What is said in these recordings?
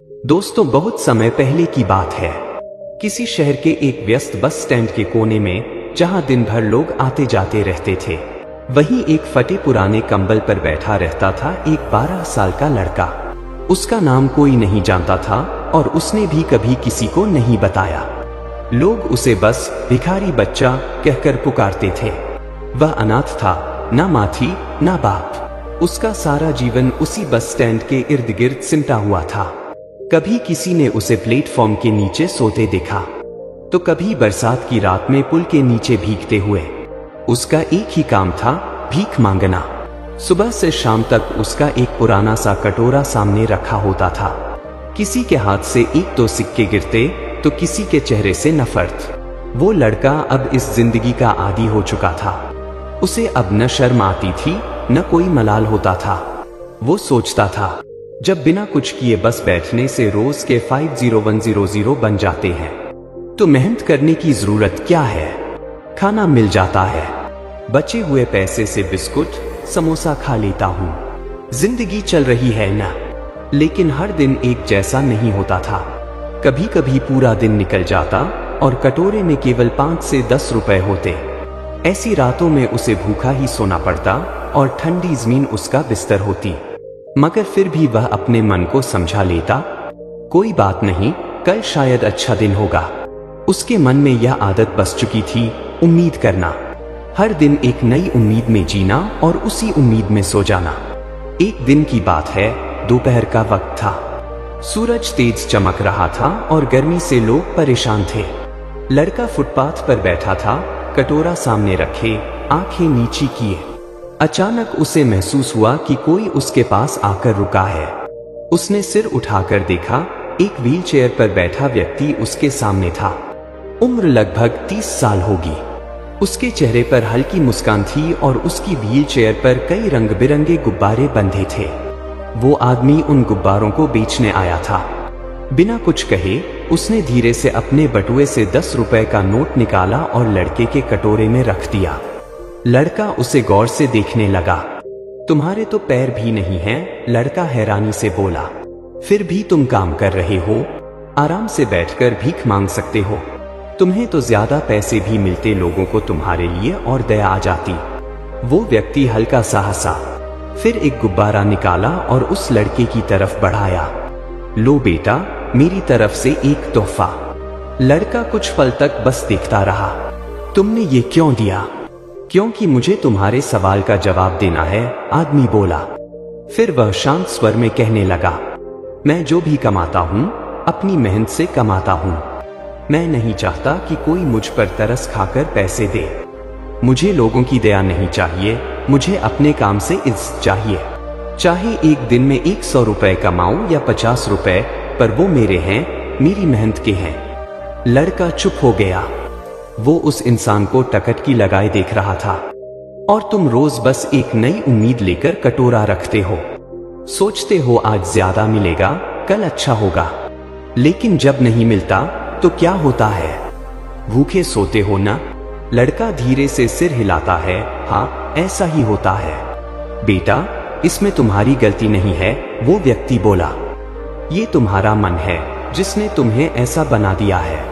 दोस्तों, बहुत समय पहले की बात है। किसी शहर के एक व्यस्त बस स्टैंड के कोने में, जहां दिन भर लोग आते जाते रहते थे, वहीं एक फटे पुराने कंबल पर बैठा रहता था एक 12 साल का लड़का। उसका नाम कोई नहीं जानता था और उसने भी कभी किसी को नहीं बताया। लोग उसे बस भिखारी बच्चा कहकर पुकारते थे। वह अनाथ था, ना माँ थी ना बाप। उसका सारा जीवन उसी बस स्टैंड के इर्द गिर्द सिमटा हुआ था। कभी किसी ने उसे प्लेटफॉर्म के नीचे सोते देखा, तो कभी बरसात की रात में पुल के नीचे भीगते हुए। उसका एक ही काम था, भीख मांगना। सुबह से शाम तक उसका एक पुराना सा कटोरा सामने रखा होता था। किसी के हाथ से एक दो सिक्के गिरते तो किसी के चेहरे से नफरत। वो लड़का अब इस जिंदगी का आदी हो चुका था। उसे अब न शर्म आती थी, न कोई मलाल होता था। वो सोचता था, जब बिना कुछ किए बस बैठने से रोज के 50100 बन जाते हैं, तो मेहनत करने की जरूरत क्या है। खाना मिल जाता है, बचे हुए पैसे से बिस्कुट समोसा खा लेता हूँ, जिंदगी चल रही है ना। लेकिन हर दिन एक जैसा नहीं होता था। कभी कभी पूरा दिन निकल जाता और कटोरे में केवल 5 से 10 रुपए होते। ऐसी रातों में उसे भूखा ही सोना पड़ता और ठंडी जमीन उसका बिस्तर होती। मगर फिर भी वह अपने मन को समझा लेता, कोई बात नहीं, कल शायद अच्छा दिन होगा। उसके मन में यह आदत बस चुकी थी, उम्मीद करना। हर दिन एक नई उम्मीद में जीना और उसी उम्मीद में सो जाना। एक दिन की बात है, दोपहर का वक्त था। सूरज तेज चमक रहा था और गर्मी से लोग परेशान थे। लड़का फुटपाथ पर बैठा था, कटोरा सामने रखे, आंखें नीची किए। अचानक उसे महसूस हुआ कि कोई उसके पास आकर रुका है। उसने सिर उठाकर देखा, एक व्हीलचेयर पर बैठा व्यक्ति उसके सामने था। उम्र लगभग 30 साल होगी। उसके चेहरे पर हल्की मुस्कान थी और उसकी व्हीलचेयर पर कई रंग बिरंगे गुब्बारे बंधे थे। वो आदमी उन गुब्बारों को बेचने आया था। बिना कुछ कहे उसने धीरे से अपने बटुए से 10 रुपए का नोट निकाला और लड़के के कटोरे में रख दिया। लड़का उसे गौर से देखने लगा। तुम्हारे तो पैर भी नहीं हैं, लड़का हैरानी से बोला। फिर भी तुम काम कर रहे हो, आराम से बैठकर भीख मांग सकते हो। तुम्हें तो ज्यादा पैसे भी मिलते, लोगों को तुम्हारे लिए और दया आ जाती। वो व्यक्ति हल्का सा हंसा, फिर एक गुब्बारा निकाला और उस लड़के की तरफ बढ़ाया। लो बेटा, मेरी तरफ से एक तोहफा। लड़का कुछ पल तक बस देखता रहा। तुमने ये क्यों दिया? क्योंकि मुझे तुम्हारे सवाल का जवाब देना है, आदमी बोला। फिर वह शांत स्वर में कहने लगा, मैं जो भी कमाता हूँ अपनी मेहनत से कमाता हूँ। मैं नहीं चाहता कि कोई मुझ पर तरस खाकर पैसे दे। मुझे लोगों की दया नहीं चाहिए, मुझे अपने काम से इज्जत चाहिए। चाहे एक दिन में 100 रुपए कमाऊं या 50 रुपए, पर वो मेरे हैं, मेरी मेहनत के हैं। लड़का चुप हो गया। वो उस इंसान को टकटकी लगाए देख रहा था। और तुम रोज बस एक नई उम्मीद लेकर कटोरा रखते हो। सोचते हो आज ज्यादा मिलेगा, कल अच्छा होगा। लेकिन जब नहीं मिलता तो क्या होता है? भूखे सोते हो ना? लड़का धीरे से सिर हिलाता है। हाँ, ऐसा ही होता है बेटा, इसमें तुम्हारी गलती नहीं है, वो व्यक्ति बोला। ये तुम्हारा मन है जिसने तुम्हें ऐसा बना दिया है।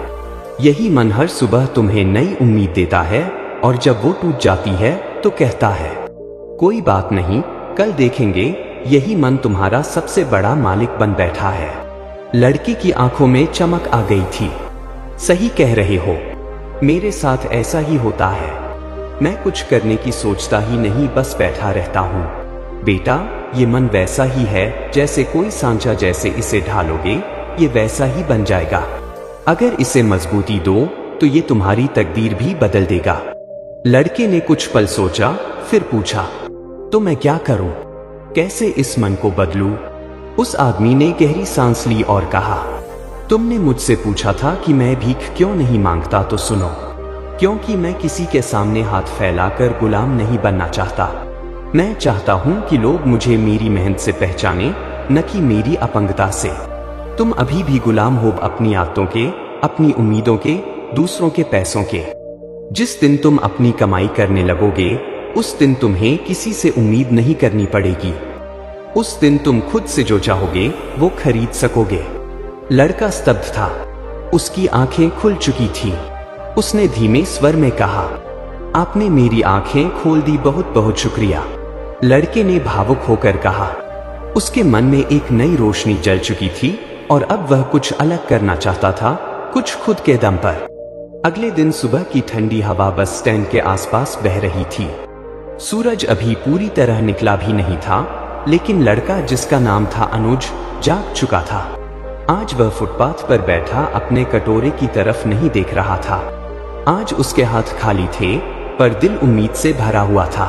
यही मन हर सुबह तुम्हें नई उम्मीद देता है और जब वो टूट जाती है तो कहता है, कोई बात नहीं, कल देखेंगे। यही मन तुम्हारा सबसे बड़ा मालिक बन बैठा है। लड़की की आंखों में चमक आ गई थी। सही कह रहे हो, मेरे साथ ऐसा ही होता है। मैं कुछ करने की सोचता ही नहीं, बस बैठा रहता हूँ। बेटा, ये मन वैसा ही है जैसे कोई सांचा, जैसे इसे ढालोगे ये वैसा ही बन जाएगा। अगर इसे मजबूती दो तो ये तुम्हारी तकदीर भी बदल देगा। लड़के ने कुछ पल सोचा, फिर पूछा, तो मैं क्या करूं? कैसे इस मन को बदलूं? उस आदमी ने गहरी सांस ली और कहा, तुमने मुझसे पूछा था कि मैं भीख क्यों नहीं मांगता, तो सुनो। क्योंकि मैं किसी के सामने हाथ फैलाकर गुलाम नहीं बनना चाहता। मैं चाहता हूं कि लोग मुझे मेरी मेहनत से पहचाने, न कि मेरी अपंगता से। तुम अभी भी गुलाम हो अपनी आदतों के, अपनी उम्मीदों के, दूसरों के पैसों के। जिस दिन तुम अपनी कमाई करने लगोगे, उस दिन तुम्हें किसी से उम्मीद नहीं करनी पड़ेगी। उस दिन तुम खुद से जो चाहोगे वो खरीद सकोगे। लड़का स्तब्ध था। उसकी आंखें खुल चुकी थीं। उसने धीमे स्वर में कहा, आपने मेरी आंखें खोल दी, बहुत बहुत शुक्रिया। लड़के ने भावुक होकर कहा। उसके मन में एक नई रोशनी जल चुकी थी और अब वह कुछ अलग करना चाहता था, कुछ खुद के दम पर। अगले दिन सुबह की ठंडी हवा बस स्टैंड के आसपास बह रही थी। सूरज अभी पूरी तरह निकला भी नहीं था, लेकिन लड़का जिसका नाम था अनुज जाग चुका था। आज वह फुटपाथ पर बैठा अपने कटोरे की तरफ नहीं देख रहा था। आज उसके हाथ खाली थे, पर दिल उम्मीद से भरा हुआ था।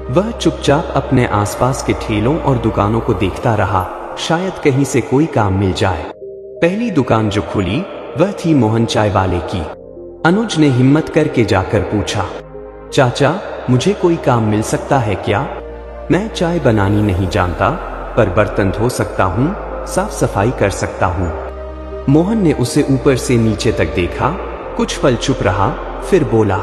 वह चुपचाप अपने आसपास के ठेलों और दुकानों को देखता रहा, शायद कहीं से कोई काम मिल जाए। पहली दुकान जो खुली वह थी मोहन चाय वाले की। अनुज ने हिम्मत करके जाकर पूछा, चाचा मुझे कोई काम मिल सकता है क्या? मैं चाय बनानी नहीं जानता, पर बर्तन धो सकता हूँ, साफ सफाई कर सकता हूँ। मोहन ने उसे ऊपर से नीचे तक देखा, कुछ पल चुप रहा, फिर बोला,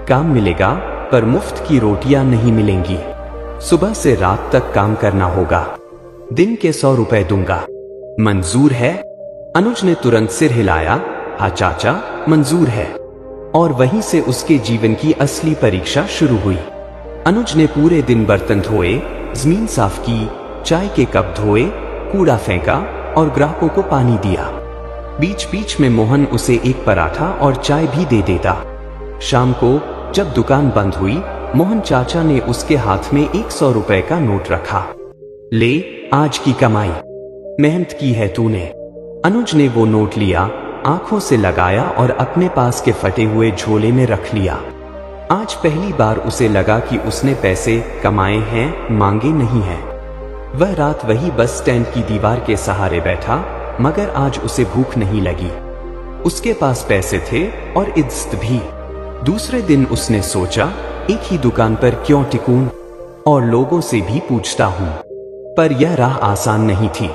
काम मिलेगा, पर मुफ्त की रोटियां नहीं मिलेंगी। सुबह से रात तक काम करना होगा। दिन के 100 रुपए दूंगा। मंजूर है? अनुज ने तुरंत सिर हिलाया, हाँ चाचा, मंजूर है। और वहीं से उसके जीवन की असली परीक्षा शुरू हुई। अनुज ने पूरे दिन बर्तन धोए, जमीन साफ की, चाय के कप धोए, कूड़ा फेंका और ग्राहकों को पानी दिया। बीच बीच में मोहन उसे एक पराठा और चाय भी दे देता। शाम को जब दुकान बंद हुई, मोहन चाचा ने उसके हाथ में 100 रुपए का नोट रखा। ले, आज की कमाई, मेहनत की है तूने। अनुज ने वो नोट लिया, आंखों से लगाया और अपने पास के फटे हुए झोले में रख लिया। आज पहली बार उसे लगा कि उसने पैसे कमाए हैं, मांगे नहीं हैं। वह रात वही बस स्टैंड की दीवार के सहारे बैठा, मगर आज उसे भूख नहीं लगी। उसके पास पैसे थे और इज्जत भी। दूसरे दिन उसने सोचा, एक ही दुकान पर क्यों टिकूं और लोगों से भी पूछता हूँ। पर यह राह आसान नहीं थी।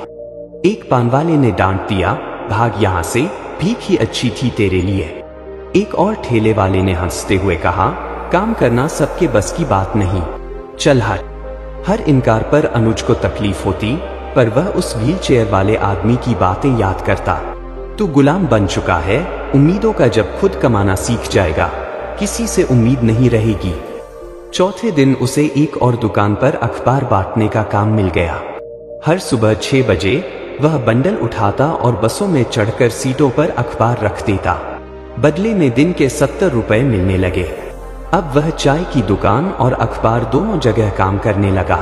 एक पान वाले ने डांट दिया, भाग यहाँ से, भीख ही अच्छी थी तेरे लिए। एक और ठेले वाले ने हंसते हुए कहा, काम करना सबके बस की बात नहीं, चल हर इनकार पर अनुज को तकलीफ होती, पर वह उस व्हील चेयर वाले आदमी की बातें याद करता। तू गुलाम बन चुका है, उम्मीदों का जब खुद कमाना सीख जाएगा, किसी से उम्मीद नहीं रहेगी। चौथे दिन उसे एक और दुकान पर अखबार बांटने का काम मिल गया। हर सुबह 6 बजे वह बंडल उठाता और बसों में चढ़कर सीटों पर अखबार रख देता। बदले में दिन के 70 रुपए मिलने लगे। अब वह चाय की दुकान और अखबार दोनों जगह काम करने लगा।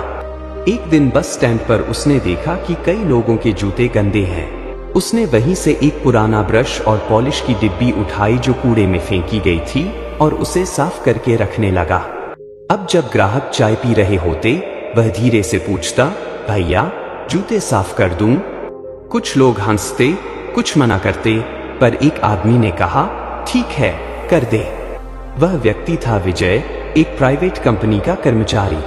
एक दिन बस स्टैंड पर उसने देखा कि कई लोगों के जूते गंदे हैं। उसने वहीं से एक पुराना ब्रश और पॉलिश की डिब्बी उठाई जो कूड़े में फेंकी गई थी और उसे साफ करके रखने लगा। अब जब ग्राहक चाय पी रहे होते, वह धीरे से पूछता, भैया जूते साफ कर दूं? कुछ लोग हंसते, कुछ मना करते, पर एक आदमी ने कहा, ठीक है, कर दे। वह व्यक्ति था विजय, एक प्राइवेट कंपनी का कर्मचारी।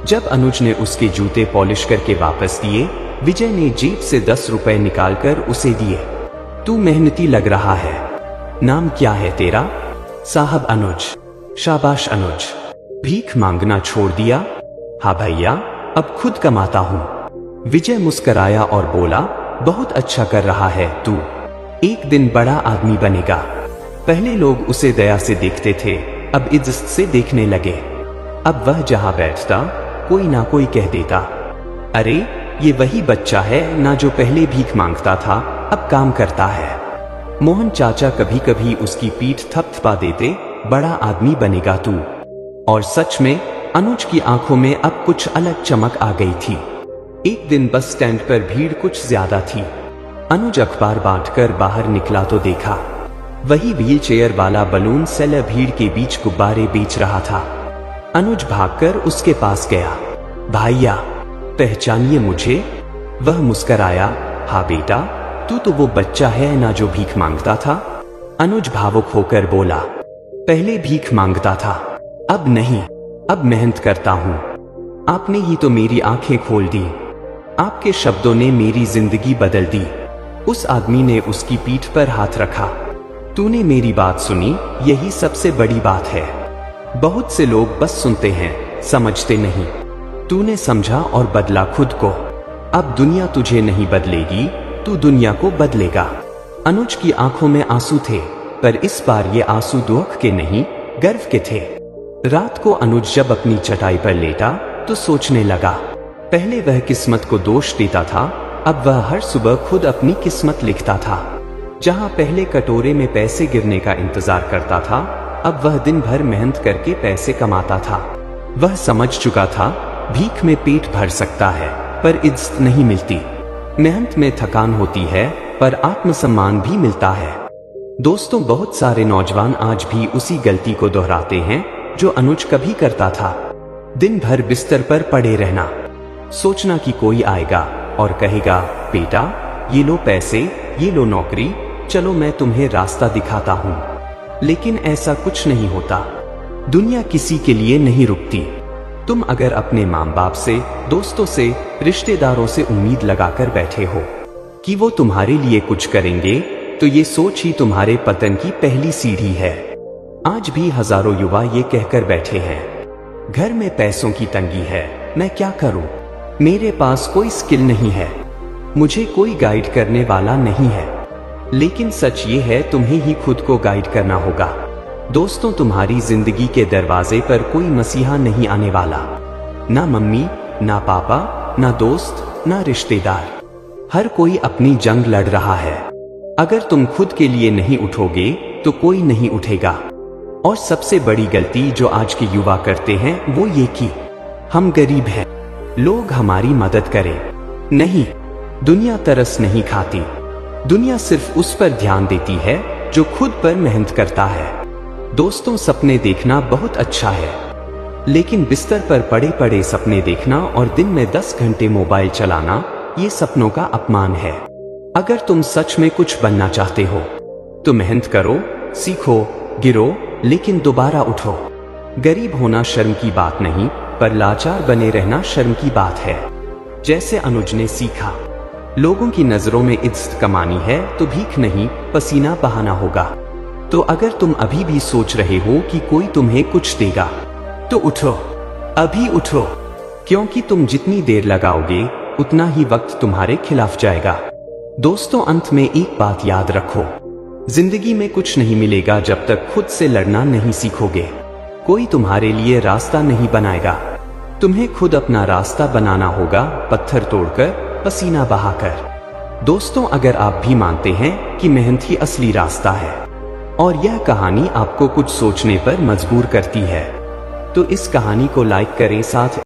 जब अनुज ने उसके जूते पॉलिश करके वापस दिए, विजय ने जेब से 10 रुपए निकालकर उसे दिए। तू मेहनती लग रहा है। नाम क्या है तेरा? साहब अनुज। शाबाश अनुज, भीख मांगना छोड़ दिया? हाँ भैया, अब खुद कमाता हूँ। विजय मुस्कराया और बोला, बहुत अच्छा कर रहा है तू, एक दिन बड़ा आदमी बनेगा। पहले लोग उसे दया से देखते थे, अब इज्जत से देखने लगे। अब वह जहाँ बैठता, कोई ना कोई कह देता, अरे ये वही बच्चा है ना जो पहले भीख मांगता था, अब काम करता है। मोहन चाचा कभी कभी उसकी पीठ थपथपा देते, बड़ा आदमी बनेगा तू। और सच में अनुज की आंखों में अब कुछ अलग चमक आ गई थी। एक दिन बस स्टैंड पर भीड़ कुछ ज्यादा थी। अनुज अखबार बांटकर बाहर निकला तो देखा वही व्हील चेयर वाला बलून सेलर भीड़ के बीच गुब्बारे बेच रहा था। अनुज भागकर उसके पास गया। भाइया, पहचानिए मुझे? वह मुस्कराया, हाँ बेटा, तू तो वो बच्चा है ना जो भीख मांगता था। अनुज भावुक होकर बोला, पहले भीख मांगता था, अब नहीं, अब मेहनत करता हूँ। आपने ही तो मेरी आंखें खोल दी, आपके शब्दों ने मेरी जिंदगी बदल दी। उस आदमी ने उसकी पीठ पर हाथ रखा। तूने मेरी बात सुनी, यही सबसे बड़ी बात है। बहुत से लोग बस सुनते हैं, समझते नहीं। तूने समझा और बदला खुद को। अब दुनिया तुझे नहीं बदलेगी, तू दुनिया को बदलेगा। अनुज की आंखों में आंसू थे, पर इस बार ये आंसू दुख के नहीं, गर्व के थे। रात को अनुज जब अपनी चटाई पर लेटा तो सोचने लगा। पहले वह किस्मत को दोष देता था, अब वह हर सुबह खुद अपनी किस्मत लिखता था। जहां पहले कटोरे में पैसे गिरने का इंतजार करता था, अब वह दिन भर मेहनत करके पैसे कमाता था। वह समझ चुका था, भीख में पेट भर सकता है पर इज्जत नहीं मिलती। मेहनत में थकान होती है पर आत्मसम्मान भी मिलता है। दोस्तों, बहुत सारे नौजवान आज भी उसी गलती को दोहराते हैं जो अनुज कभी करता था। दिन भर बिस्तर पर पड़े रहना, सोचना कि कोई आएगा और कहेगा, बेटा ये लो पैसे, ये लो नौकरी, चलो मैं तुम्हें रास्ता दिखाता हूं। लेकिन ऐसा कुछ नहीं होता। दुनिया किसी के लिए नहीं रुकती। तुम अगर अपने माँ बाप से, दोस्तों से, रिश्तेदारों से उम्मीद लगाकर बैठे हो कि वो तुम्हारे लिए कुछ करेंगे, तो ये सोच ही तुम्हारे पतन की पहली सीढ़ी है। आज भी हजारों युवा ये कहकर बैठे हैं, घर में पैसों की तंगी है, मैं क्या करूं, मेरे पास कोई स्किल नहीं है, मुझे कोई गाइड करने वाला नहीं है। लेकिन सच ये है, तुम्हें ही खुद को गाइड करना होगा। दोस्तों, तुम्हारी जिंदगी के दरवाजे पर कोई मसीहा नहीं आने वाला। ना मम्मी, ना पापा, ना दोस्त, ना रिश्तेदार। हर कोई अपनी जंग लड़ रहा है। अगर तुम खुद के लिए नहीं उठोगे तो कोई नहीं उठेगा। और सबसे बड़ी गलती जो आज के युवा करते हैं वो ये कि हम गरीब हैं, लोग हमारी मदद करें। नहीं, दुनिया तरस नहीं खाती। दुनिया सिर्फ उस पर ध्यान देती है जो खुद पर मेहनत करता है। दोस्तों, सपने देखना बहुत अच्छा है, लेकिन बिस्तर पर पड़े पड़े सपने देखना और दिन में 10 घंटे मोबाइल चलाना, ये सपनों का अपमान है। अगर तुम सच में कुछ बनना चाहते हो तो मेहनत करो, सीखो, गिरो, लेकिन दोबारा उठो। गरीब होना शर्म की बात नहीं, पर लाचार बने रहना शर्म की बात है। जैसे अनुज ने सीखा, लोगों की नजरों में इज्जत कमानी है तो भीख नहीं, पसीना बहाना होगा। तो अगर तुम अभी भी सोच रहे हो कि कोई तुम्हें कुछ देगा, तो उठो, अभी उठो, क्योंकि तुम जितनी देर लगाओगे उतना ही वक्त तुम्हारे खिलाफ जाएगा। दोस्तों, अंत में एक बात याद रखो, जिंदगी में कुछ नहीं मिलेगा जब तक खुद से लड़ना नहीं सीखोगे। कोई तुम्हारे लिए रास्ता नहीं बनाएगा, तुम्हें खुद अपना रास्ता बनाना होगा, पत्थर तोड़कर, पसीना बहाकर। दोस्तों, अगर आप भी मानते हैं कि मेहनत ही असली रास्ता है और यह कहानी आपको कुछ सोचने पर मजबूर करती है, तो इस कहानी को लाइक करें, साथ